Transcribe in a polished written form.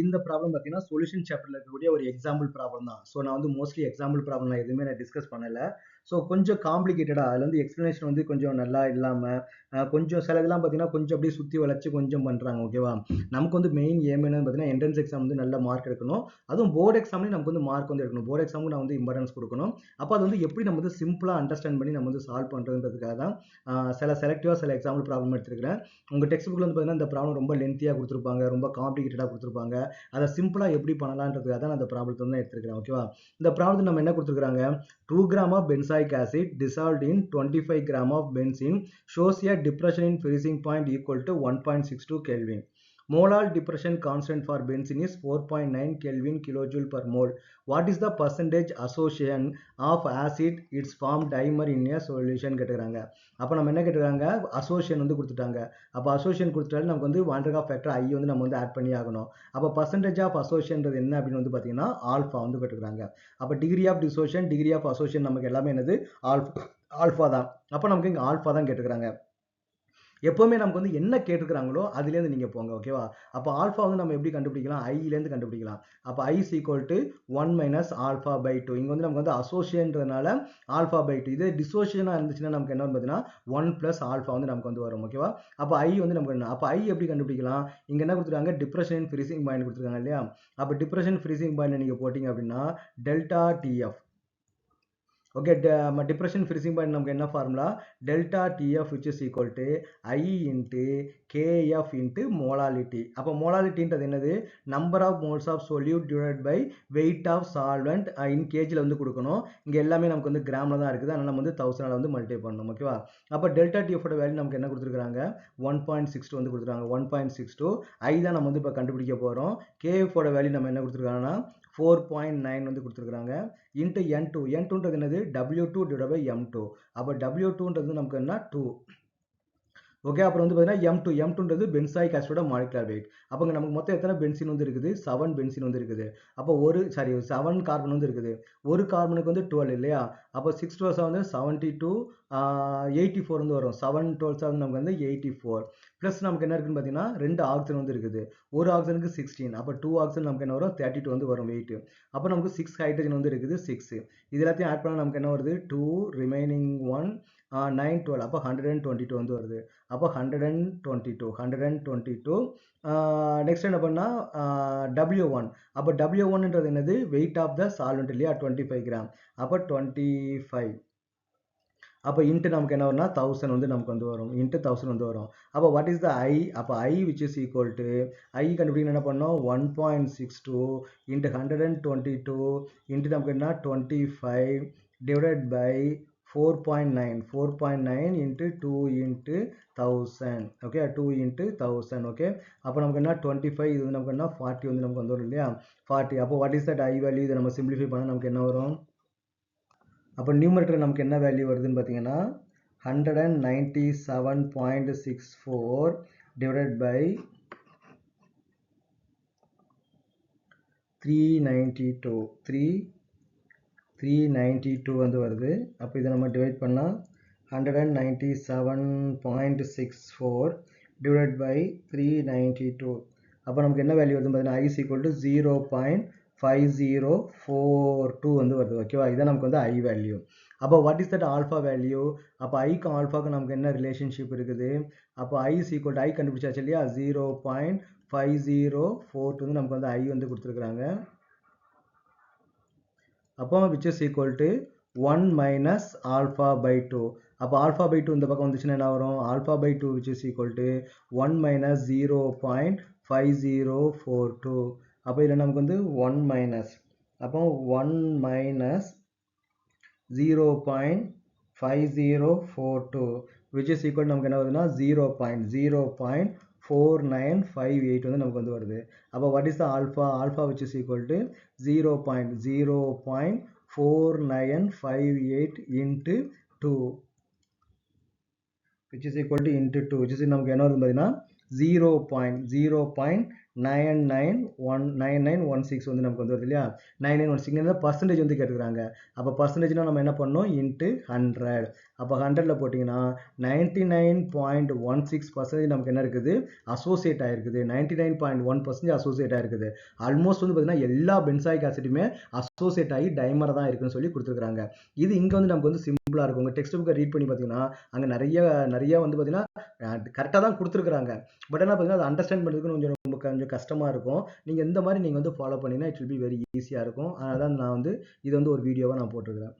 இந்த ப்ராப்ளம் பார்த்தீங்கன்னா சொல்யூஷன் சாப்டர்ல இருக்கக்கூடிய ஒரு எக்ஸாம்பிள் ப்ராப்ளம் தான். ஸோ நான் வந்து மோஸ்ட்லி எக்ஸாம்பிள் ப்ராப்ளம் நான் எதுவுமே நான் டிஸ்கஸ் பண்ணல. ஸோ கொஞ்சம் காம்ப்ளிகேட்டடா அதுல வந்து எக்ஸ்பிளனேஷன் வந்து கொஞ்சம் நல்லா இல்லாம கொஞ்சம் சில இதெல்லாம் பார்த்தீங்கன்னா கொஞ்சம் அப்படியே சுத்தி வளைச்சு கொஞ்சம் பண்றாங்க. ஓகேவா? நமக்கு வந்து மெயின் ஏம் என்னன்னு பார்த்தீங்கன்னா என்ட்ரன்ஸ் எக்ஸாம் வந்து நல்ல மார்க் எடுக்கணும். அதுவும் போர்டு எக்ஸாம்லயும் நமக்கு வந்து மார்க் வந்து எடுக்கணும். போர்டு எக்ஸாமுக்கு நான் வந்து இம்பார்ட்டன்ஸ் கொடுக்கணும். அப்போ அது வந்து எப்படி நம்ம வந்து சிம்பிளா அண்டர்ஸ்டாண்ட் பண்ணி நம்ம வந்து சால்வ் பண்றதுன்றதுக்காக தான் சில செலக்டிவா சில எக்ஸாம்பிள் ப்ராப்ளம் எடுத்திருக்கிறேன். உங்க டெக்ஸ்ட் புக்ல வந்து பார்த்தீங்கன்னா இந்த ப்ராப்ளம் ரொம்ப லென்த்தியா கொடுத்துருப்பாங்க, ரொம்ப காம்ப்ளிகேட்டடா கொடுத்துருப்பாங்க. அதை சிம்பிளா எப்படி பண்ணலான்றதுக்காக தான் நான் அந்த ப்ராப்ளத்தை வந்து எடுத்திருக்கிறேன். ஓகேவா? இந்த ப்ராப்ளத்தை நம்ம என்ன கொடுத்துருக்காங்க, 2 gram of benzoic acid dissolved in 25 gram of benzene shows a depression in freezing point equal to 1.62 Kelvin. Molar depression constant for benzene is 4.9 Kelvin kilojoule per mole. What is the percentage association of acid its formed dimer in a solution கேட்டுக்கிறாங்க. அப்போ நம்ம என்ன கேட்டுக்கிறாங்க, association வந்து கொடுத்துட்டாங்க. அப்போ association கொடுத்துட்டாலும் நமக்கு வந்து வான் டெக் ஆஃப் ஃபேக்டர் ஐ வந்து நம்ம வந்து ஆட் பண்ணி ஆகணும். அப்போ பர்சன்டேஜ் ஆஃப் அசோசியேஷன்றது என்ன அப்படின்னு வந்து பார்த்தீங்கன்னா ஆல்ஃபா வந்து கேட்டுக்கிறாங்க. அப்போ degree of dissociation, degree of association நமக்கு எல்லாமே என்னது ஆல்ஃபா தான். அப்போ நமக்கு இங்கே ஆல்ஃபா தான் கேட்டுக்கிறாங்க. எப்பவுமே நமக்கு வந்து என்ன கேட்டுக்கிறாங்களோ அதுலேருந்து நீங்கள் போங்க. ஓகேவா? அப்போ ஆல்ஃபா வந்து நம்ம எப்படி கண்டுபிடிக்கலாம், ஐலேருந்து கண்டுபிடிக்கலாம். அப்போ I is equal to 1 minus alpha by 2. இங்கே வந்து நமக்கு வந்து அசோசியேஷன்றதுனால ஆல்ஃபா பை 2. இதே டிசோசியேஷனாக இருந்துச்சுன்னா நமக்கு என்ன பார்த்தீங்கன்னா 1 பிளஸ் ஆல்ஃபா வந்து நமக்கு வந்து வரும். ஓகேவா? அப்போ ஐ வந்து நமக்கு என்ன, அப்போ ஐ எப்படி கண்டுபிடிக்கலாம், இங்கே என்ன கொடுத்துருக்காங்க, டிப்ரெஷன் ஃப்ரீசிங் பாயிண்ட் கொடுத்துருக்காங்க இல்லையா? அப்போ டிப்ரெஷன் ஃப்ரீசிங் பாயிண்ட் நீங்கள் போட்டிங்க அப்படின்னா delta T F. Okay, depression freezing point நமக்கு என்ன formula, delta T F which is equal to I into K F into molality. அப்போ மோலாலிட்டின்றது என்னது, number of moles of solute divide by weight of solvent in கேஜில் வந்து கொடுக்கணும். இங்கே எல்லாமே நமக்கு வந்து கிராமில் தான் இருக்குது, அதனால் நம்ம வந்து 1000 வந்து மல்டிப்ளை பண்ணணும். ஓகேவா? அப்போ டெல்டா டிஎஃபோட வேல்யூ நமக்கு என்ன கொடுத்துருக்காங்க, 1.62 வந்து கொடுத்துருக்காங்க. 1.62 ஐ தான் நம்ம வந்து இப்போ கண்டுபிடிக்க போகிறோம். கேஎஃபோட வேல்யூ நம்ம என்ன கொடுத்துருக்காங்கன்னா 4.9 வந்து கொடுத்துருக்காங்க. Into N2. N2ன்றது என்னது, W2 டிவைட் பை M2. அப்போ W2ன்றது நமக்கு என்ன 2. ஓகே, அப்புறம் வந்து பார்த்தீங்கன்னா M2ன்றது பென்சாயிக் ஆசிடோட மாலிகுலர் வெயிட். அப்போ நமக்கு மொத்தம் எத்தனை பென்சின் வந்து இருக்குது, 7 பென்சின் வந்து இருக்குது. அப்போ 7 கார்பன் வந்து இருக்குது. ஒரு கார்பனுக்கு வந்து 12 இல்லையா? அப்போ 6 12 வந்து 72, 84 வந்து வரும். 7 12 வந்து நமக்கு வந்து 84. ப்ளஸ் நமக்கு என்ன இருக்குன்னு பார்த்தீங்கன்னா 2 ஆக்சிஜன் வந்து இருக்குது. ஒரு ஆக்சிஜனுக்கு 16. அப்போ 2 ஆக்சிஜன் நமக்கு என்ன வரும், 32 வந்து வரும் வெயிட். அப்போ நமக்கு 6 ஹைட்ரஜன் வந்து இருக்குது, 6. இது எல்லாத்தையும் ஆட் பண்ணால் நமக்கு என்ன வருது, 2 ரிமைனிங் 1 9 12. அப்போ 122 வந்து வருது. அப்போ 122 நெக்ஸ்ட் என்ன பண்ணால் W1. அப்போ W1ன்றது என்னது, வெயிட் ஆஃப் த சால்வெண்ட் இல்லையா, 25 கிராம். அப்போ 25. அப்போ இன்ட்டு நமக்கு என்ன வரும்னா 1000 வந்து நமக்கு வந்து வரும். இன்ட்டு 1000 வந்து வரும். அப்போ வாட் இஸ் த ஐ, அப்போ ஐ விச் இஸ் ஈக்குவல் டு ஐ கண்டுபிடிக்கணும் என்ன பண்ணோம், 1.62 இன்ட்டு 122 இன்ட்டு நமக்கு என்ன 25 divided by 4.9 into 2 into 1000. Okay, 2 into 1000. Okay, அப்போ நமக்கு என்ன 25, இது வந்து நமக்கு என்ன 40 வந்து நமக்கு வந்துடும் இல்லையா, 40. அப்போ what is that I value, இதை நம்ம சிம்பிளிஃபை பண்ணால் நமக்கு என்ன வரும், அப்போ நியூமரேட்டர் நமக்கு என்ன வேல்யூ வருதுன்னு பார்த்தீங்கன்னா 197.64 டிவைடட் பை 392 வந்து வருது. அப்போ இதை நம்ம டிவைட் பண்ணால் 197.64 டிவைட் பை 392. அப்போ நமக்கு என்ன வேல்யூ வருதுன்னு பார்த்தீங்கன்னா ஐ ஈக்குவல் டு 0.5042 வந்து வருது. ஓகேவா? இதான் நமக்கு வந்து ஐ வேல்யூ. அப்போ what is that alpha value, அப்போ ஐக்கும் ஆல்ஃபாவுக்கு நமக்கு என்ன ரிலேஷன்ஷிப் இருக்குது, அப்போ ஐ இஸ் ஈக்குவல் டு ஐ கண்டுபிடிச்சாச்சு இல்லையா, 0.5042 வந்து நமக்கு வந்து ஐ வந்து கொடுத்துருக்குறாங்க. அப்போ which is equal to 1 minus alpha by 2. அப்போ alpha by 2 இந்த பக்கம் வந்துச்சுன்னா என்ன வரும், alpha by 2 which is equal to 1 minus 0.5042. அப்போ இதில் நமக்கு வந்து 1 minus, அப்போ 1 minus 0.5042 which is equal நமக்கு என்ன வருதுன்னா 0.4958 வந்து நமக்கு வந்து வருது. அப்போ what is the alpha, alpha which is equal to 0.4958 into 2 which is equal to into 2 which is நமக்கு என்ன வருது பார்த்தீங்கன்னா 0.0.9 9916 வந்து நமக்கு வந்து வருது இல்லையா? 9916 பர்சன்டேஜ் வந்து கேட்டுக்கிறாங்க. அப்போ பர்சன்டேஜ்னா நம்ம என்ன பண்ணணும்? இன்ட்டு 100. அப்போ 100ல போட்டிங்கன்னா 99.16% நமக்கு என்ன இருக்குது? அசோசியேட் ஆயிருக்குது. 99.1% அசோசியேட் ஆயிருக்குது. ஆல்மோஸ்ட் வந்து பார்த்தீங்கன்னா எல்லா பென்சாயிக் ஆசிட்டுமே அசோசியேட் ஆகி டைமர் தான் இருக்குன்னு சொல்லி கொடுத்துருக்காங்க. இது இங்கே வந்து நமக்கு வந்து சிம்பிளாக இருக்கும். உங்கள் டெக்ஸ்ட் புக்கை ரீட் பண்ணி பார்த்தீங்கன்னா அங்கே நிறைய நிறைய வந்து பார்த்தீங்கன்னா கரெக்டாக தான் கொடுத்துருக்குறாங்க. பட் ஆனால் பார்த்தீங்கன்னா அதை அண்டர்ஸ்டாண்ட் பண்ணுறதுக்கு கொஞ்சம் கஷ்டமாக இருக்கும். நீங்கள் இந்த மாதிரி நீங்கள் வந்து ஃபாலோ பண்ணிங்கன்னா இட் வில் பி வெரி ஈஸியாக இருக்கும். அதனால தான் நான் வந்து இது வந்து ஒரு வீடியோவாக நான் போட்டிருக்கிறேன்.